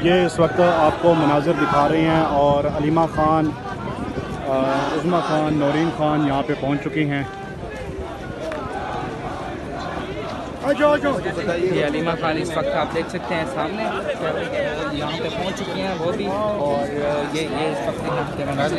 ये इस वक्त आपको मनाज़िर दिखा रहे हैं और अलीमा ख़ान, उज़्मा ख़ान, नौरीन ख़ान यहाँ पे पहुँच चुकी हैं। ये अलीमा ख़ान इस वक्त आप देख सकते हैं सामने यहाँ पे पहुँच चुकी हैं वो भी, और ये इस वक्त यहाँ के मनाज़िर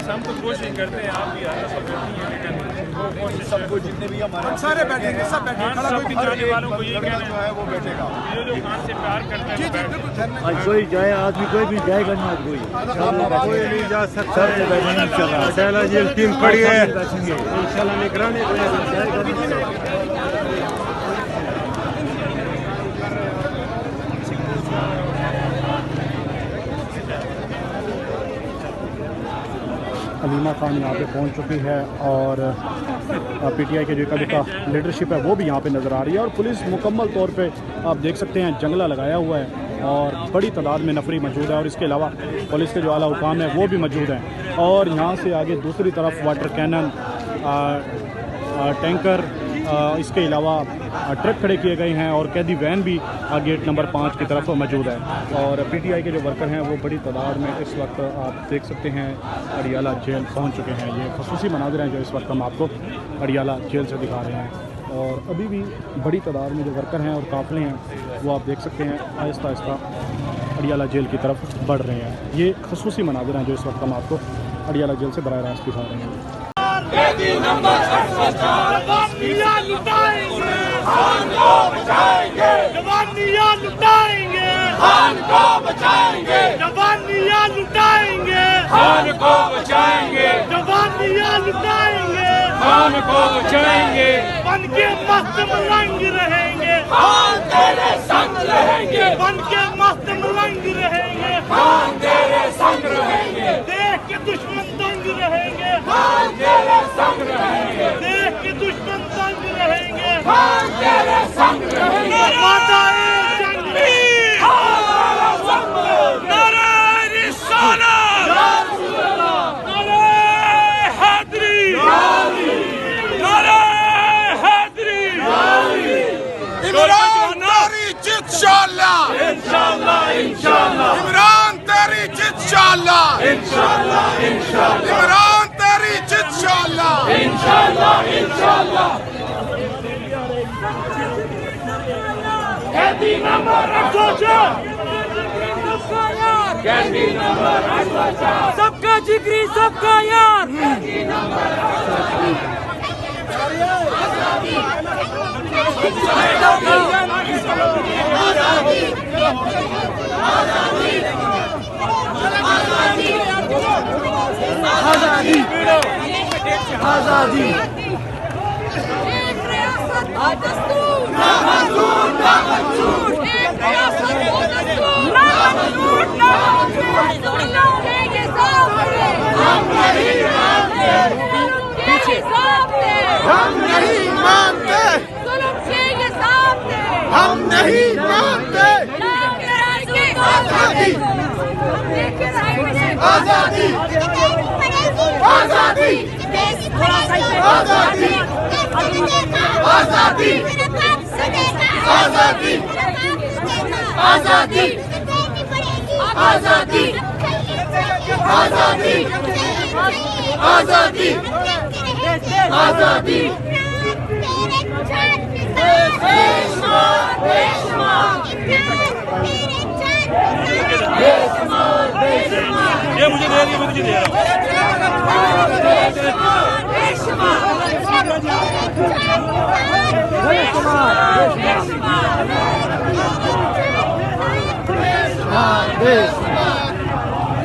हम तो कोशिश करते हैं, आप भी सबको जितने भी हमारे सारे बैठेंगे, सब बैठेंगे, जाने वालों को ये कहना जो है वो बैठेगा, ये जो खान से प्यार करते हैं। आज कोई जाए, आदमी कोई भी जाएगा ना, आज कोई नहीं जा सकता है। इंशाल्लाह ये टीम खड़ी है, इंशाल्लाह निगरानी अलीमा ख़ान यहाँ पे पहुँच चुकी है और पीटीआई के जो का लीडरशिप है वो भी यहाँ पे नज़र आ रही है और पुलिस मुकम्मल तौर पे आप देख सकते हैं जंगला लगाया हुआ है और बड़ी तादाद में नफरी मौजूद है और इसके अलावा पुलिस के जो आला हुकाम है वो भी मौजूद हैं। और यहाँ से आगे दूसरी तरफ वाटर कैनन, टैंकर, इसके अलावा ट्रक खड़े किए गए हैं और कैदी वैन भी गेट नंबर 5 की तरफ मौजूद है। और पीटीआई के जो वर्कर हैं वो बड़ी तादाद में इस वक्त आप देख सकते हैं अडियाला जेल पहुंच चुके हैं। ये खसूसी मनाज़िर हैं जो इस वक्त हम आपको अडियाला जेल से दिखा रहे हैं और अभी भी बड़ी तादाद में जो वर्कर हैं और काफ़िले हैं वो आप देख सकते हैं आहिस्ता आहिस्ता अडियाला जेल की तरफ बढ़ रहे हैं। ये खसूसी मनाज़िर हैं जो इस वक्त हम आपको अडियाला जेल से बराह रास्त दिखा रहे हैं। जवानियां लुटाएंगे, खान को बचाएंगे। जवानियां लुटाएंगे, खान को बचाएंगे। जवानियां लुटाएंगे, खान को बचाएंगे। जवानियां लुटाएंगे, खान को बचाएंगे। बन के मस्त मलंग रहेंगे, खान तेरे संग रहेंगे। बन के मस्त मलंग रहेंगे, खान तेरे संग रहेंगे। देख के दुश्मन दंग रहेंगे, खान तेरे संग रहेंगे। देख के दुश्मन दंग रहेंगे, खान तेरे संग रहेंगे। माताए जंगी, नारे रिसालत, नारे हैदरी, नारे हैदरी। इमरान तेरी जित इंशाअल्लाह, इंशाअल्लाह, इंशाअल्लाह। इमरान तेरी जित इंशाअल्लाह, इंशाअल्लाह, इंशाअल्लाह। इमरान तेरी जित इंशाअल्लाह, इंशाअल्लाह, इंशाअल्लाह। कैदी नंबर 804, कैदी नंबर 804, सबका जिगरी सबका यार। कैदी नंबर 804, आजादी, आजादी, आजादी, आजादी। एक रियासत दो दस्तूर, ना मंजूर, ना मंजूर। एक रियासत दो दस्तूर, ना मंजूर, ना मंजूर। ये साफ है, हम नहीं मानते, ये हिसाब है, हम नहीं मानते। जुल्म के ये साफ है, हम नहीं मानते। आजादी, आजादी, आजादी, आजादी, आजादी, आजादी, आजादी, आजादी, आजादी, आजादी, आजादी। ये मुझे दे रही है, मुझे दे रहा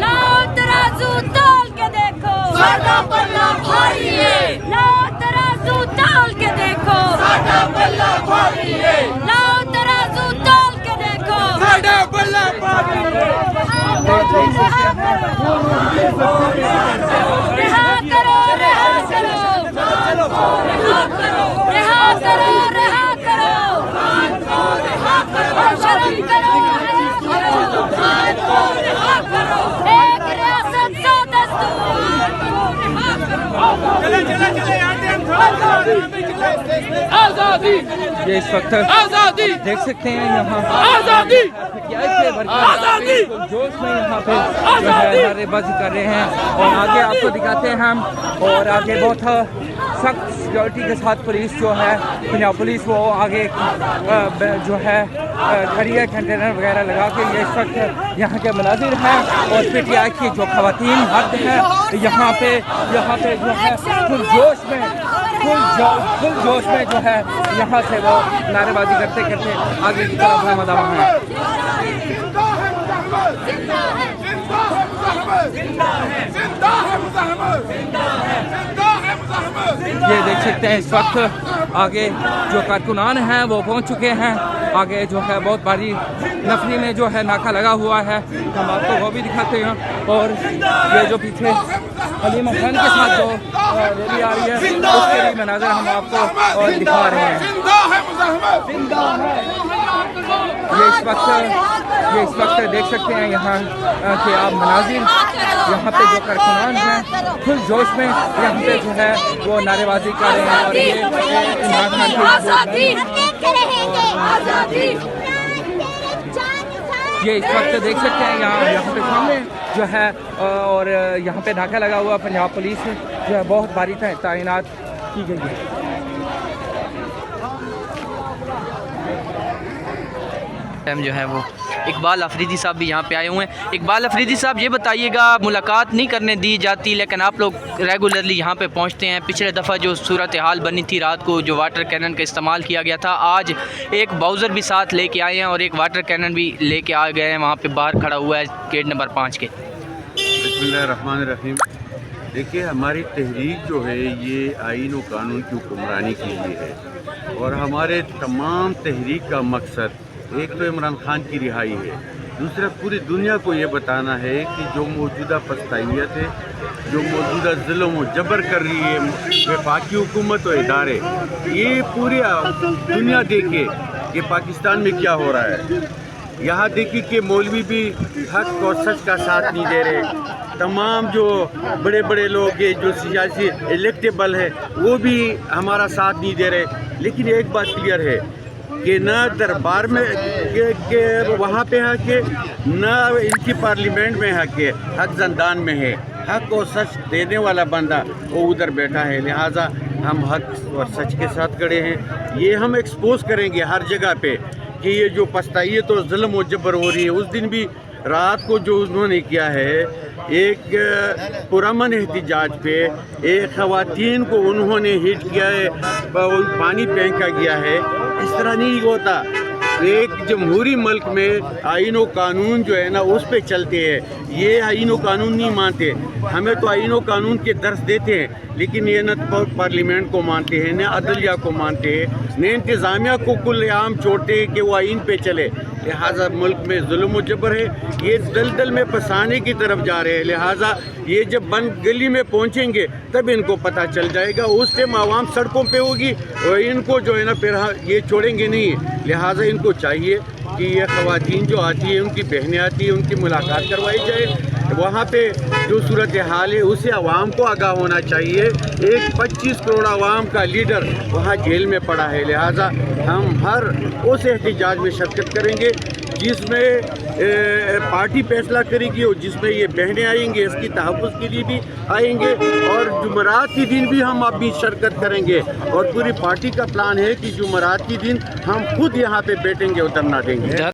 लाओ तराजू तोल के देखो, साडा पल्ला भारी है। लाओ तराजू तोल के देखो, साडा पल्ला भारी है। लाओ तराजू तोल के देखो, साडा पल्ला भारी है। रिहा करो, रिहा करो, रिहा करो, रिहा करो, रिहा करो, रिहा करो, शर्म करो, रिहा करो। आजादी ये इस वक्त आजादी देख सकते हैं यहाँ आजादी आजादी जोश में यहाँ पे जो है नारेबाजी कर रहे हैं। और आगे आपको दिखाते हैं हम, और आगे बहुत सख्त सिक्योरिटी के साथ पुलिस जो है, पंजाब पुलिस वो आगे जो है खड़ी है, कंटेनर वगैरह लगा के। ये इस वक्त यहाँ के मनाजिर हैं और PTI की जो खवातीन हद है यहाँ पे जो है फुल जोश में जो है यहाँ से वो नारेबाजी करते करते आगे की तरफ रमदावा है। ये देख सकते हैं इस वक्त आगे जो कारकुनान हैं वो पहुंच चुके हैं। आगे जो है बहुत भारी नफरी में जो है नाका लगा हुआ है, हम आपको वो भी दिखाते हैं। और ये जो पीछे हलीमा खान के साथ जो रैली आ रही है उसके भी मनाज़र हम आपको और दिखा रहे हैं। ये इस वक्त देख सकते हैं यहाँ के आप मनाजिर, यहाँ पे जो कारकुनान हैं फुल जोश में यहाँ पे जो है वो नारेबाजी कर रहे हैं। और ये इमरान खान की ये इस वक्त देख सकते हैं यहाँ पे सामने जो है और यहाँ पे नाका लगा हुआ पंजाब पुलिस जो है बहुत भारी तैनात की गई है। जो है वो इकबाल अफरीदी साहब भी यहाँ पे आए हुए हैं। इकबाल अफरीदी साहब, ये बताइएगा, मुलाकात नहीं करने दी जाती लेकिन आप लोग रेगुलरली यहाँ पे पहुँचते हैं। पिछले दफ़ा जो सूरत हाल बनी थी, रात को जो वाटर कैनन का इस्तेमाल किया गया था, आज एक बाउज़र भी साथ लेके आए हैं और एक वाटर कैनन भी लेके आ गए हैं, वहाँ पे बाहर खड़ा हुआ है गेट नंबर 5 के। बिस्मिल्लाहिर्रहमानिर्रहीम। देखिए, हमारी तहरीक जो है ये आईन और कानून की हुक्मरानी के लिए है और हमारे तमाम तहरीक का मकसद एक तो इमरान खान की रिहाई है, दूसरा पूरी दुनिया को ये बताना है कि जो मौजूदा पछताइयत है, जो मौजूदा जुल्म व जबर कर रही है वफाकी हुकूमत और इदारे, ये पूरी दुनिया देखे कि पाकिस्तान में क्या हो रहा है। यहाँ देखिए कि मौलवी भी हक और सच का साथ नहीं दे रहे, तमाम जो बड़े बड़े लोग हैं जो सियासी इलेक्टेबल है वो भी हमारा साथ नहीं दे रहे। लेकिन एक बात क्लियर है कि न दरबार में के वहाँ पे हक है, न इनकी पार्लियामेंट में हक है, हक जंदान में है। हक और सच देने वाला बंदा वो उधर बैठा है, लिहाजा हम हक और सच के साथ खड़े हैं। ये हम एक्सपोज करेंगे हर जगह पे कि ये जो पछताइयत और जुल्म और जबर हो रही है। उस दिन भी रात को जो उन्होंने किया है, एक पुरअमन एहतिजाज पे एक ख़वातीन को उन्होंने हिट किया है, पानी फेंका गया है, इस तरह नहीं होता। एक जमहूरी मुल्क में आईन व कानून जो है ना उस पे चलते हैं। ये आईन व कानून नहीं मानते, हमें तो आईन व कानून के दर्स देते हैं, लेकिन ये न पार्लियामेंट को मानते हैं, न अदलिया को मानते हैं, न इंतज़ामिया को कुल्लेआम छोड़ते हैं कि वो आईन पे चले। लिहाजा मुल्क में जुल्म व जबर है, ये दलदल में फंसाने की तरफ जा रहे हैं। लिहाजा ये जब बंद गली में पहुंचेंगे तब इनको पता चल जाएगा, उस टाइम आवाम सड़कों पे होगी और इनको जो है ना फिर ये छोड़ेंगे नहीं। लिहाजा इनको चाहिए कि ये ख़वातीन जो आती है, उनकी बहनें आती हैं, उनकी मुलाकात करवाई जाए। वहाँ पे जो सूरत हाल है उससे आवाम को आगाह होना चाहिए। एक 25 करोड़ आवाम का लीडर वहाँ जेल में पड़ा है। लिहाजा हम हर उस एहतिजाज में शिरकत करेंगे जिसमें पार्टी फैसला करेगी और जिसमें ये बहनें आएंगे, इसकी तहफ़्फ़ुज़ के लिए भी आएंगे और जुमेरात के दिन भी हम अभी शिरकत करेंगे। और पूरी पार्टी का प्लान है कि जुमेरात के दिन हम खुद यहाँ पे बैठेंगे और धरना देंगे।